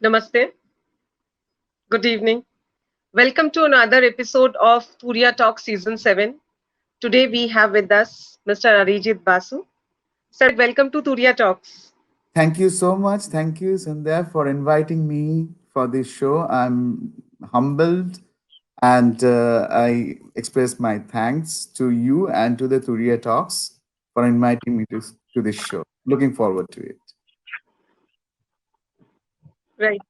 Namaste. Good evening. Welcome to another episode of Turiya Talk Season 7. Today we have with us Mr. Arijit Basu. Sir, welcome to Turiya Talks. Thank you so much. Thank you, Sandhya, for inviting me for this show. I'm humbled and I express my thanks to you and to the Turiya Talks for inviting me to this show. Looking forward to it. Right.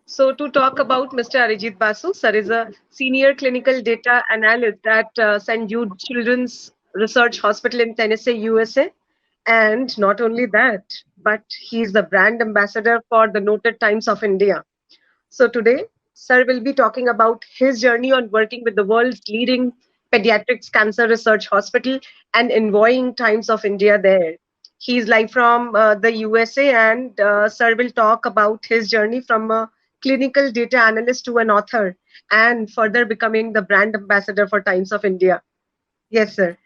So, to talk about Mr. Arijit Basu, sir is a senior clinical data analyst at St. Jude Children's Research Hospital in Tennessee, USA. And not only that, but he's the brand ambassador for the Noted Times of India. So today, Sir will be talking about his journey on working with the world's leading pediatrics cancer research hospital and envoying Times of India there. He's live from the USA, and Sir will talk about his journey from a clinical data analyst to an author and further becoming the brand ambassador for Times of India. Yes, sir.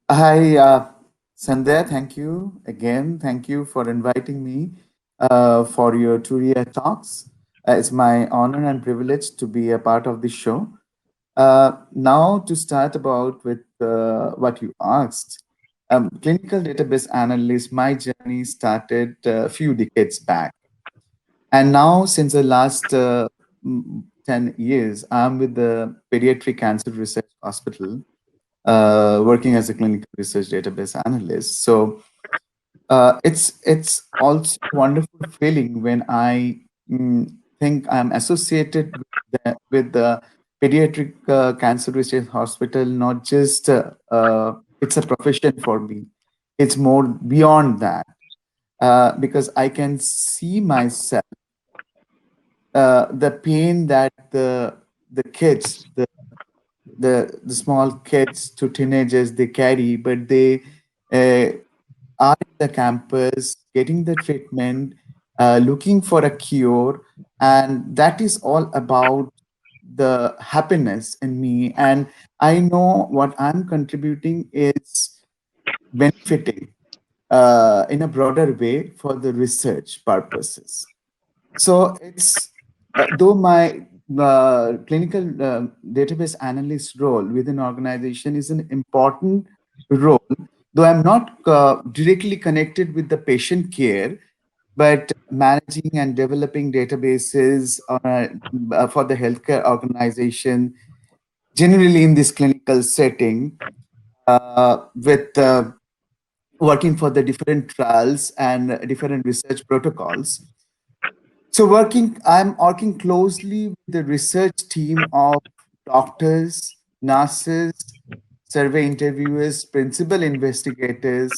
Hi, Sandhya. Thank you again. Thank you for inviting me for your Turiya Talks. It's my honor and privilege to be a part of this show. Now to start about with what you asked, clinical database analyst, my journey started a few decades back. And now since the last 10 years, I'm with the Pediatric Cancer Research Hospital, working as a clinical research database analyst. So it's also a wonderful feeling when I think I'm associated with the pediatric cancer research hospital. Not just it's a profession for me; it's more beyond that because I can see myself the pain that the kids, the small kids to teenagers they carry, but they uh, are in the campus getting the treatment, looking for a cure, and that is all about the happiness in me. And I know what I'm contributing is benefiting in a broader way for the research purposes. So it's though my clinical database analyst role within organization is an important role, though I'm not directly connected with the patient care, but managing and developing databases for the healthcare organization, generally in this clinical setting, with working for the different trials and different research protocols. So I'm working closely with the research team of doctors, nurses, survey interviewers, principal investigators,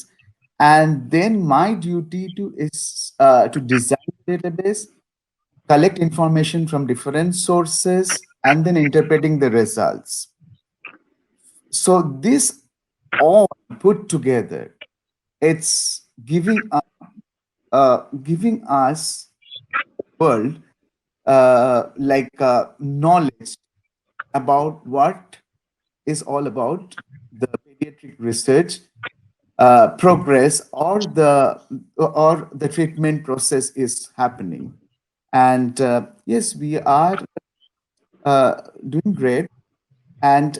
and then my duty is to design the database, collect information from different sources, and then interpreting the results. So this all put together, it's giving us world knowledge about what is all about the pediatric research progress or the treatment process is happening. And yes, we are doing great. And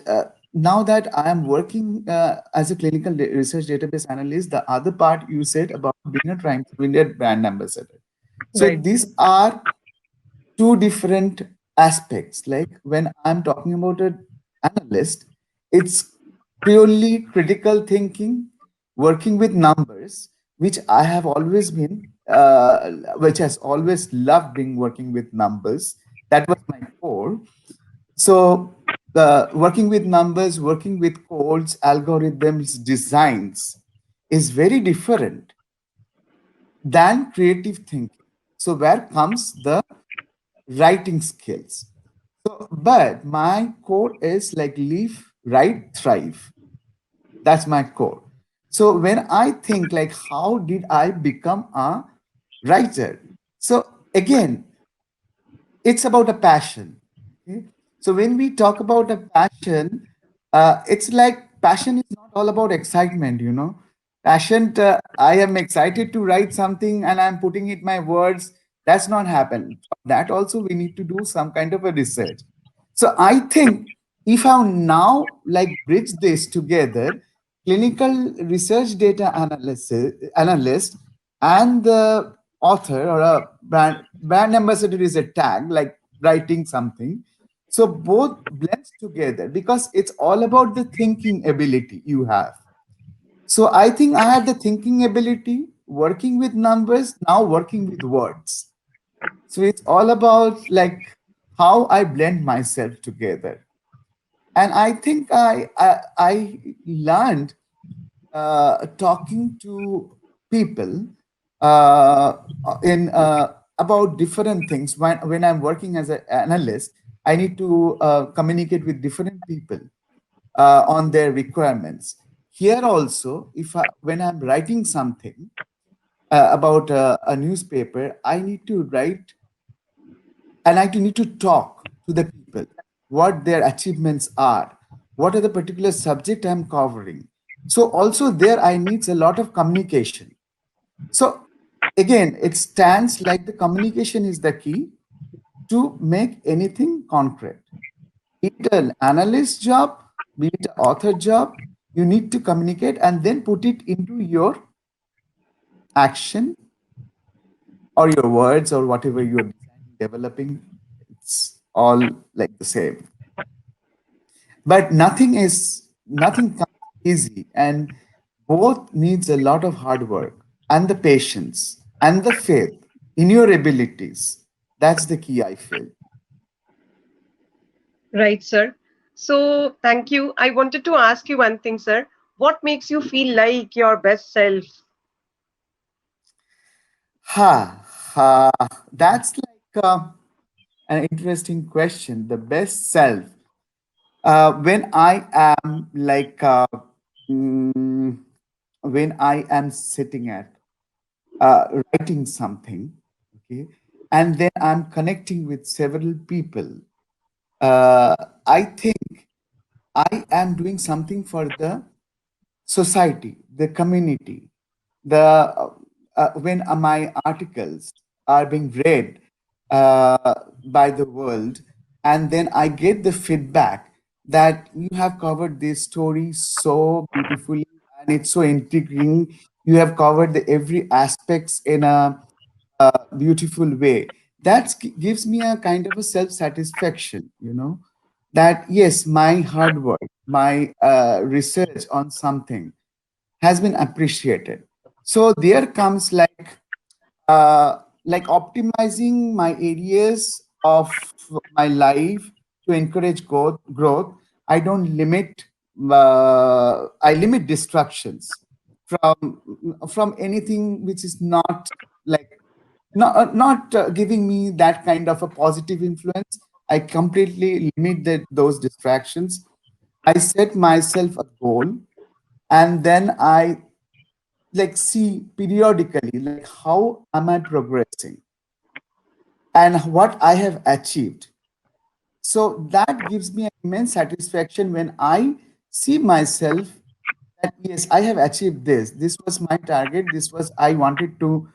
now that I am working as a clinical research database analyst, the other part you said about being a Times of India brand ambassador. So Right. these are two different aspects. Like when I'm talking about an analyst, it's purely critical thinking, working with numbers, which I have always been, which has always loved being working with numbers. That was my core. So working with numbers, working with codes, algorithms, designs is very different than creative thinking. So where comes the writing skills? So, but my core is like live, write, thrive. That's my core. So when I think like how did I become a writer? So again, it's about a passion. Okay? So when we talk about a passion, it's like passion is not all about excitement, Passion, I am excited to write something and I'm putting it my words. That's not happen. That also we need to do some kind of a research. So I think if I now like bridge this together, clinical research data analyst and the author or a brand ambassador is a tag like writing something. So both blends together because it's all about the thinking ability you have. So I think I had the thinking ability, working with numbers, now working with words. So it's all about like how I blend myself together. And I think I learned talking to people uh, in about different things. When I'm working as an analyst, I need to communicate with different people on their requirements. Here also, if when I'm writing something about a newspaper, I need to write and I need to talk to the people what their achievements are, what are the particular subject I'm covering. So also there I needs a lot of communication. So again, it stands like the communication is the key to make anything concrete. Be it an analyst job, be it an author job, you need to communicate and then put it into your action or your words or whatever you're designing, developing. It's all like the same. But nothing comes easy, and both needs a lot of hard work and the patience and the faith in your abilities. That's the key, I feel. Right, sir. So, thank you. I wanted to ask you one thing, sir. What makes you feel like your best self? Ha ha. That's like an interesting question. The best self. When I am like mm, when I am sitting at writing something, okay, and then I'm connecting with several people. Uh, I think I am doing something for the society, the community, when my articles are being read by the world, and then I get the feedback that you have covered this story so beautifully and it's so intriguing. You have covered the every aspects in a beautiful way. That gives me a kind of a self satisfaction, that yes, my hard work, my research on something has been appreciated. So there comes like optimizing my areas of my life to encourage growth. I don't limit. I limit distractions from anything which is not like not giving me that kind of a positive influence. I completely limit those distractions. I set myself a goal, and then I like see periodically like how am I progressing and what I have achieved. So that gives me immense satisfaction when I see myself that yes, I have achieved this. This was my target. This was I wanted to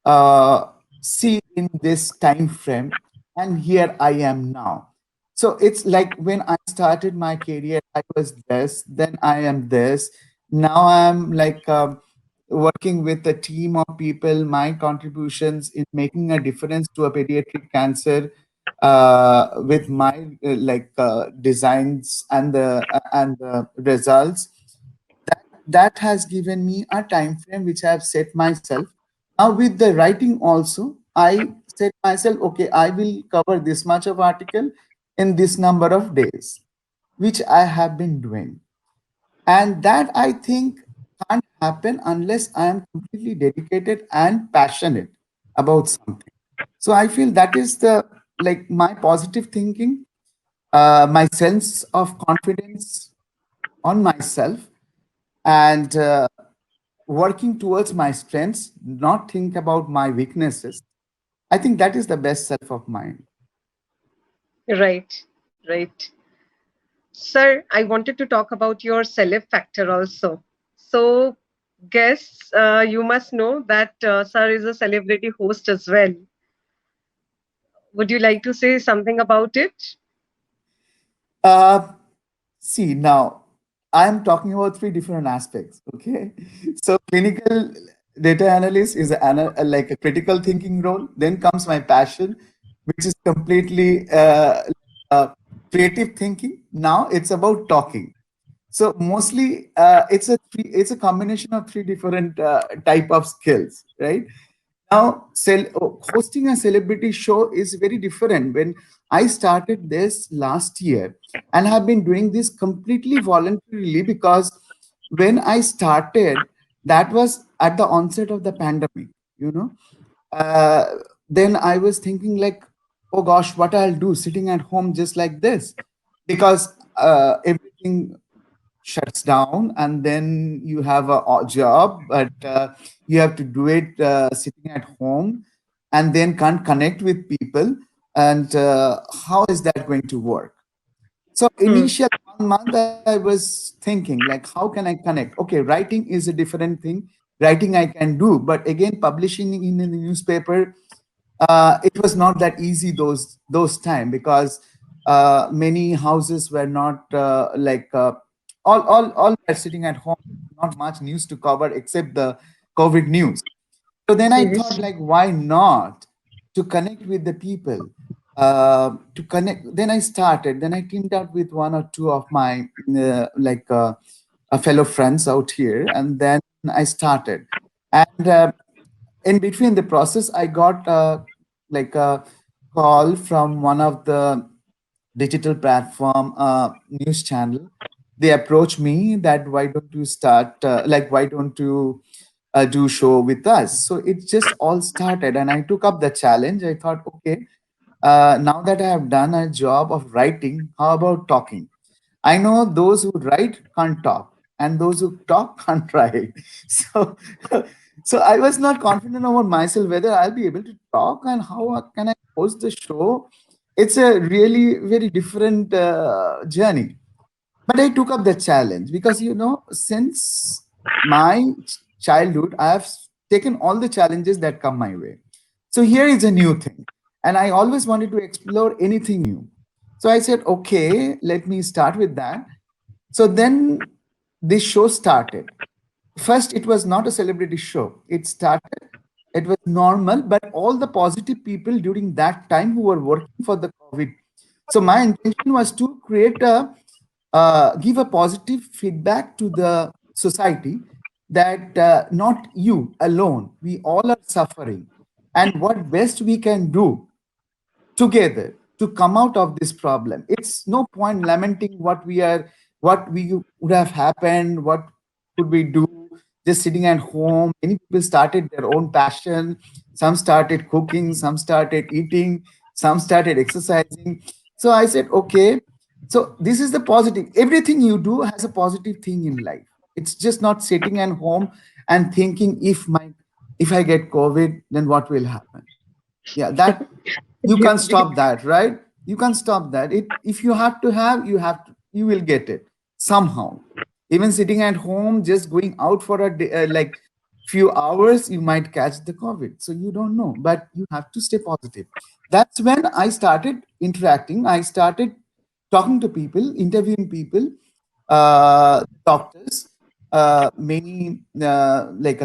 uh, see in this time frame, and here I am now. So it's like when I started my career, I was this, then I am this. Now I'm like working with a team of people. My contributions in making a difference to a pediatric cancer with my designs and the results that has given me a time frame which I have set myself. Now with the writing also, I set myself, okay, I will cover this much of article in this number of days, which I have been doing. And that I think can't happen unless I am completely dedicated and passionate about something. So I feel that is the like my positive thinking, my sense of confidence on myself, and working towards my strengths, not think about my weaknesses. I think that is the best self of mine. Right, right. Sir, I wanted to talk about your celeb factor also. So, guests, you must know that Sir is a celebrity host as well. Would you like to say something about it? Uh, See, now I am talking about three different aspects. Okay, so clinical data analyst is like a critical thinking role. Then comes my passion, which is completely uh, creative thinking. Now it's about talking. So mostly it's a combination of three different type of skills, right? Now, hosting a celebrity show is very different. When I started this last year and have been doing this completely voluntarily, because when I started, that was at the onset of the pandemic, you know. Uh, then I was thinking like, oh gosh, what I'll do sitting at home just like this, because everything shuts down, and then you have a job, but you have to do it sitting at home, and then can't connect with people. And how is that going to work? So Hmm. initial 1 month, I was thinking like, how can I connect? Okay, writing is a different thing. Writing I can do, but again, publishing in the newspaper, it was not that easy those time, because many houses were not all were sitting at home. Not much news to cover except the COVID news. So then I thought, Yes. like, why not to connect with the people? To connect, then I started. Then I teamed up with one or two of my fellow friends out here, and then I started. And in between the process, I got like a call from one of the digital platform news channel. They approached me that, why don't you start why don't you do show with us? So it just all started, and I took up the challenge. I thought, okay, now that I have done a job of writing, how about talking? I know those who write can't talk, and those who talk can't write. So, so I was not confident about myself whether I'll be able to talk and how can I host the show. It's a really very different journey. But I took up the challenge because, since my childhood, I have taken all the challenges that come my way. So here is a new thing. And I always wanted to explore anything new. So I said, okay, let me start with that. So then this show started. First, it was not a celebrity show. It was normal, but all the positive people during that time who were working for the COVID. So my intention was to create give a positive feedback to the society, that not you alone, we all are suffering, and what best we can do together to come out of this problem. It's no point lamenting what we would have happened, what could we do, just sitting at home. Many people started their own passion. Some started cooking, some started eating, some started exercising. So I said, okay, so this is the positive. Everything you do has a positive thing in life. It's just not sitting at home and thinking, if I get COVID, then what will happen? Yeah, that you Yes. can't stop that, right? You can't stop that. If you have to have, you will get it somehow. Even sitting at home, just going out for a day, like few hours, you might catch the COVID. So you don't know, but you have to stay positive. That's when I started interacting. I started talking to people, interviewing people, doctors, many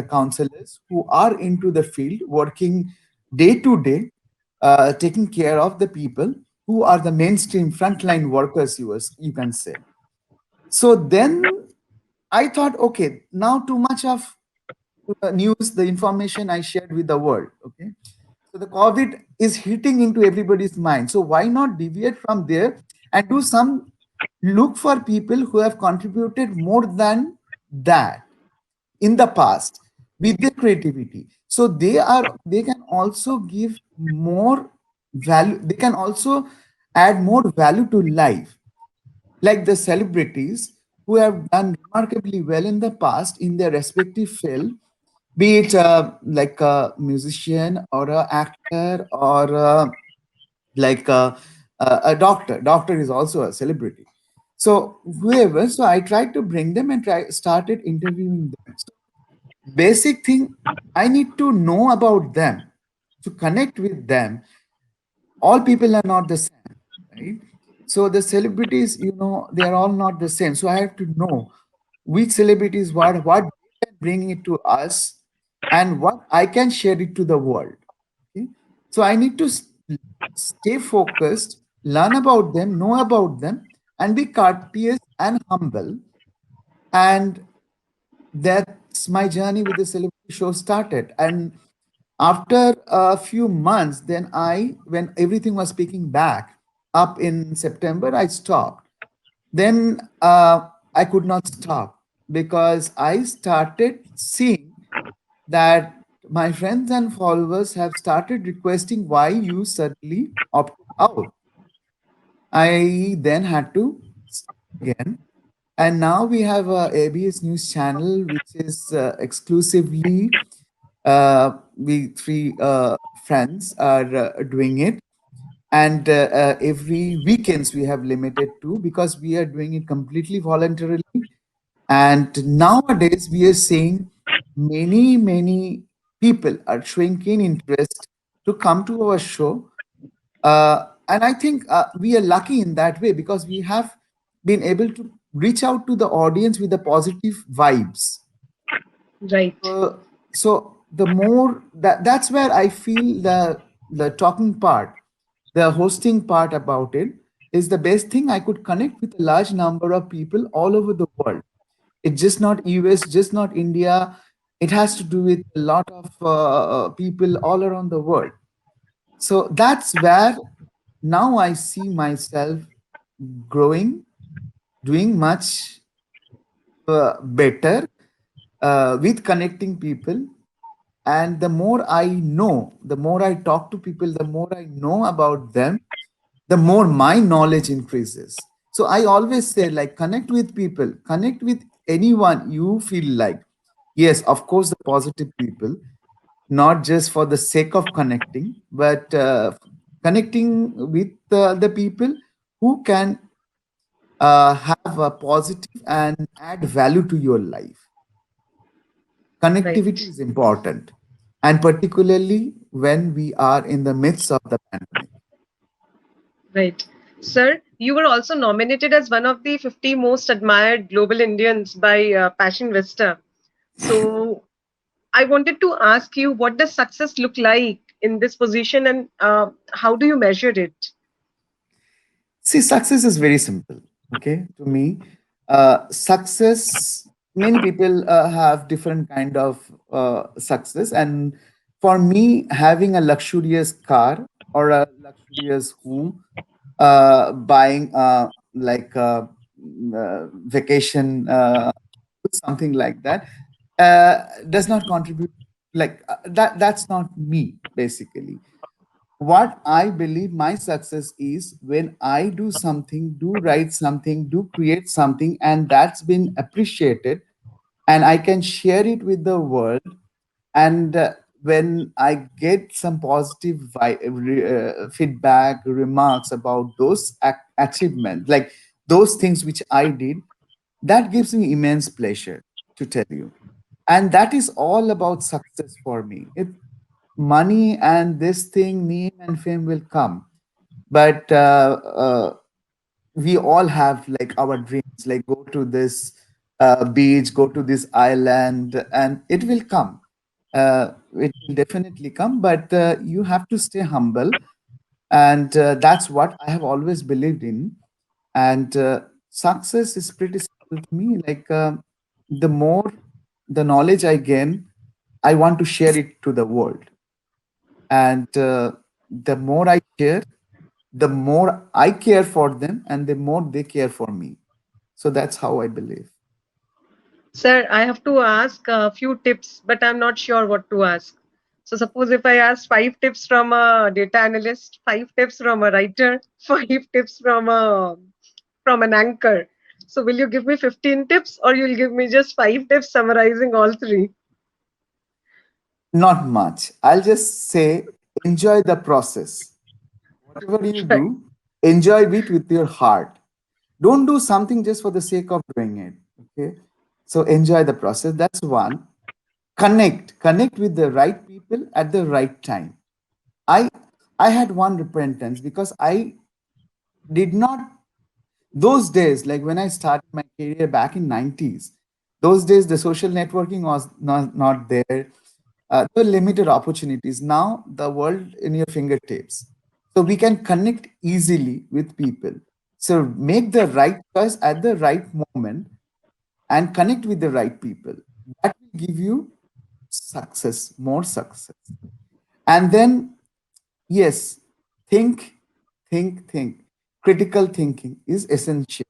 counselors who are into the field, working day to day, taking care of the people who are the mainstream frontline workers, you can say. So then I thought, okay, now too much of news, the information I shared with the world. Okay. So the COVID is hitting into everybody's mind. So why not deviate from there and do some, look for people who have contributed more than that in the past with their creativity. So they can also give more value. They can also add more value to life, like the celebrities who have done remarkably well in the past in their respective field, be it like a musician or a actor or like a doctor. Doctor is also a celebrity. So whoever, so I tried to bring them and started interviewing them. So basic thing, I need to know about them to connect with them. all people are not the same, right? So the celebrities, they are all not the same. So I have to know which celebrities, what they can bring it to us, and what I can share it to the world. Okay? So I need to stay focused, learn about them, know about them, and be courteous and humble. And that's my journey with the celebrity show started. And after a few months, then when everything was picking back up in September, I stopped. Then I could not stop because I started seeing that my friends and followers have started requesting why you suddenly opted out. I then had to start again. And now we have a ABS News channel, which is exclusively we three friends are doing it. And every weekends we have limited to, because we are doing it completely voluntarily. And nowadays we are seeing many people are showing keen interest to come to our show. And I think we are lucky in that way, because we have been able to reach out to the audience with the positive vibes. Right. So the more that's where I feel the talking part, the hosting part about it is the best thing. I could connect with a large number of people all over the world. It's just not US, just not India. It has to do with a lot of people all around the world. So that's where now I see myself growing, doing much better with connecting people. And the more I know, the more I talk to people, the more I know about them, the more my knowledge increases. So I always say, like, connect with people, connect with anyone you feel like. Yes, of course, the positive people, not just for the sake of connecting, but connecting with the people who can have a positive and add value to your life. Connectivity Right. is important, and particularly when we are in the midst of the pandemic. Right. Sir, you were also nominated as one of the 50 most admired global Indians by Passion Vista. So I wanted to ask you, what does success look like in this position, and how do you measure it? See, success is very simple. Okay, to me, success. Many people have different kind of success, and for me, having a luxurious car or a luxurious home, buying like vacation, something like that, does not contribute. Like that. That's not me, basically. What I believe my success is when I do something, do write something, do create something, and that's been appreciated, and I can share it with the world. And when I get some positive feedback, remarks about those achievements, like those things which I did, that gives me immense pleasure, to tell you. And that is all about success for me. If money and this thing, name and fame will come, but we all have like our dreams, like go to this beach, go to this island, and it will come. It will definitely come, but you have to stay humble. And that's what I have always believed in. And success is pretty simple to me. Like the more the knowledge I gain, I want to share it to the world. And the more I share, the more I care for them, and the more they care for me. So that's how I believe. Sir, I have to ask a few tips, but I'm not sure what to ask. So suppose if I ask 5 tips from a data analyst, 5 tips from a writer, 5 tips from an anchor. So will you give me 15 tips, or you'll give me just 5 tips summarizing all three? Not much. I'll just say enjoy the process. Whatever you Right. do, enjoy it with your heart. Don't do something just for the sake of doing it. Okay. So enjoy the process. That's one. Connect with the right people at the right time. I I had one repentance because I did not, those days, like when I started my career back in 90s, those days the social networking was not there. There were limited opportunities. Now the world in your fingertips. So we can connect easily with people. So make the right choice at the right moment and connect with the right people. That will give you success, more success. And then, yes, think, think. Critical thinking is essential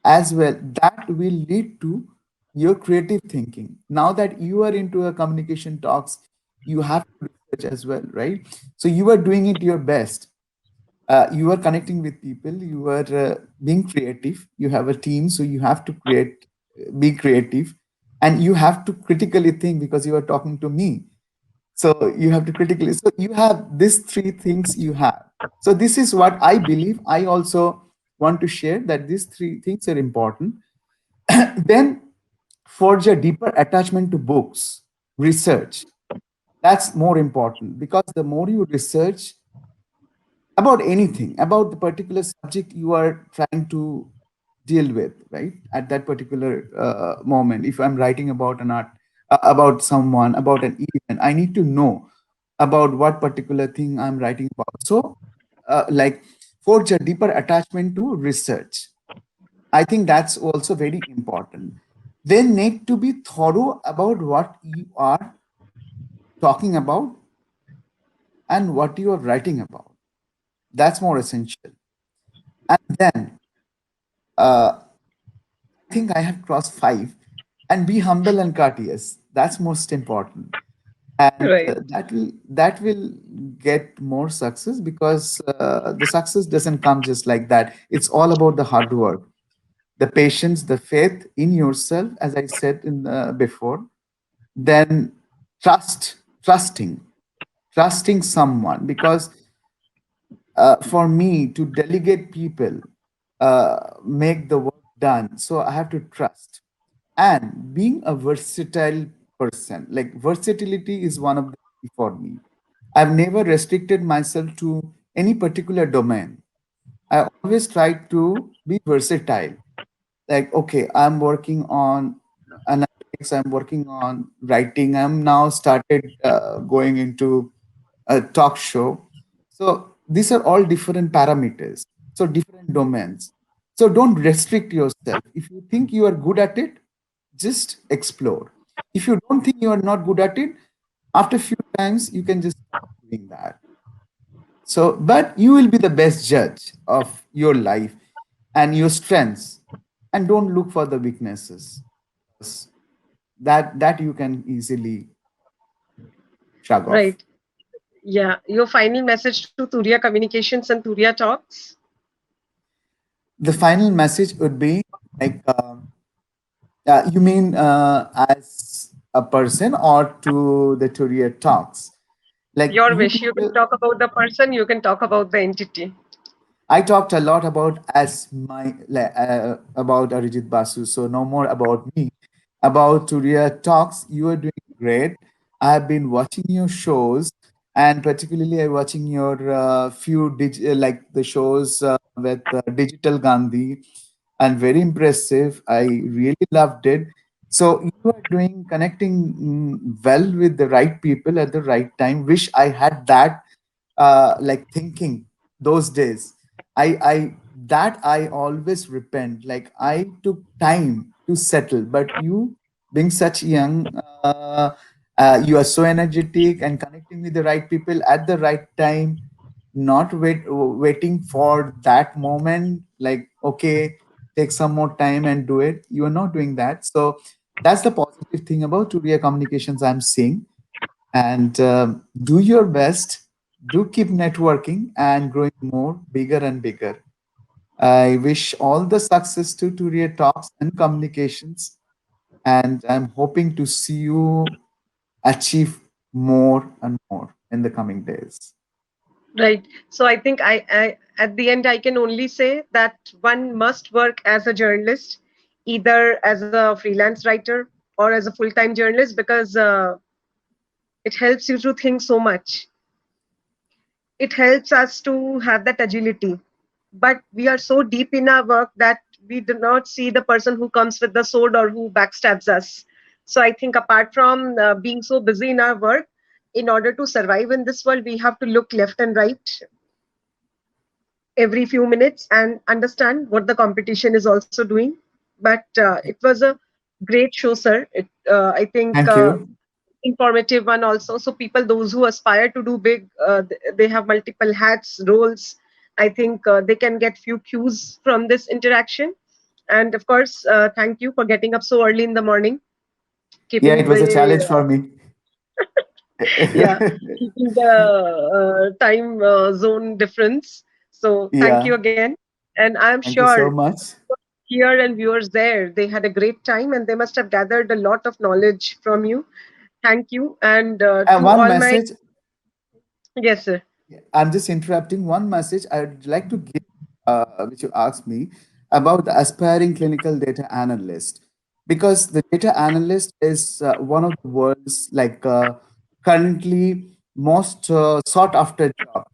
as well. That will lead to your creative thinking. Now that you are into a communication talks, you have to research as well, right? So you are doing it your best. You are connecting with people, you are being creative, you have a team, so you have to be creative, and you have to critically think because you are talking to me. So you have to critically, so you have these three things you have. So this is what I believe. I also want to share that these three things are important. Then forge a deeper attachment to books, research. That's more important because the more you research about anything, about the particular subject you are trying to deal with, right? At that particular moment, if I'm writing about an art, about someone, about an event, I need to know about what particular thing I'm writing about. So, like, forge a deeper attachment to research. I think that's also very important. They need to be thorough about what you are talking about and what you are writing about. That's more essential. And then, I think I have crossed five. And be humble and courteous. That's most important. And Right. that will get more success because the success doesn't come just like that. It's all about the hard work, the patience, the faith in yourself, as I said in before. Then trusting, trusting someone because for me to delegate people, make the work done. So I have to trust. And being a versatile person, like versatility is one of the key for me. I've never restricted myself to any particular domain. I always try to be versatile. Like, okay, I'm working on analytics, I'm working on writing, I'm now started going into a talk show. So these are all different parameters, so different domains. So don't restrict yourself. If you think you are good at it, just explore. If you don't think you are not good at it, after a few times you can just stop doing that. So, but you will be the best judge of your life and your strengths, and don't look for the weaknesses. That you can easily shrug off. Right. Yeah. Your final message to Turiya Communications and Turiya Talks. The final message would be like, you mean as a person or to the Turia talks? Like Your you wish. You can people, talk about the person, you can talk about the entity. I talked a lot about as my about Arijit Basu, so no more about me. About Turia talks, you are doing great. I have been watching your shows, and particularly I watching your like the shows with Digital Gandhi, and very impressive. I really loved it. So you are doing connecting well with the right people at the right time. Wish I had that like thinking those days. I that I always repent. Like I took time to settle, but you being such young, you are so energetic and connecting with the right people at the right time, not waiting for that moment. Like okay, take some more time and do it. You are not doing that. So that's the positive thing about Turiya Communications I'm seeing. And do your best, do keep networking and growing more bigger and bigger. I wish all the success to Turiya Talks and Communications, and I'm hoping to see you achieve more and more in the coming days. Right. So I think at the end I can only say that one must work as a journalist, either as a freelance writer or as a full-time journalist, because it helps you to think so much. it helps us to have that agility. But we are so deep in our work that we do not see the person who comes with the sword or who backstabs us. So I think apart from being so busy in our work, in order to survive in this world, we have to look left and right every few minutes and understand what the competition is also doing. But it was a great show, sir. I think Thank you. informative one also. So people, those who aspire to do big, they have multiple hats, roles. I think they can get few cues from this interaction. And of course, thank you for getting up so early in the morning, Yeah, it keeping was a challenge the for me. yeah, keeping the time zone difference. So thank you Yeah, again. And I'm thank you sure so much. here and viewers there, they had a great time and they must have gathered a lot of knowledge from you. Thank you. And And to one all my, message, yes, sir. I'm just interrupting. One message I would like to give, which you asked me about the aspiring clinical data analyst, because the data analyst is one of the world's currently most sought after job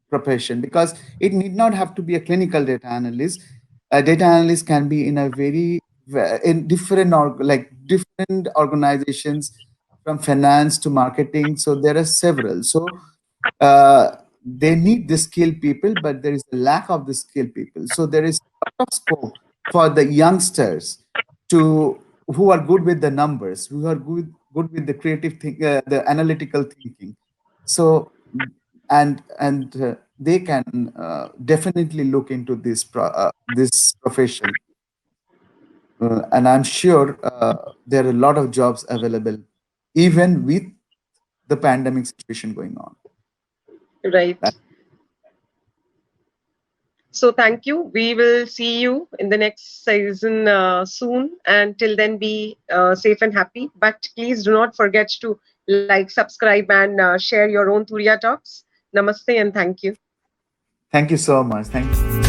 profession, because it need not have to be a clinical data analyst. A data analyst can be in a in different different organizations, from finance to marketing. So there are several. So they need the skilled people, but there is a lack of the skilled people. So there is a lot of scope for the youngsters to who are good with the numbers, who are good with the creative the analytical thinking. So they can definitely look into this profession, and I'm sure there are a lot of jobs available, even with the pandemic situation going on. Right. So thank you. We will see you in the next season soon. And till then, be safe and happy. But please do not forget to like, subscribe, and share your own Turiya talks. Namaste and thank you. Thank you so much. Thank you.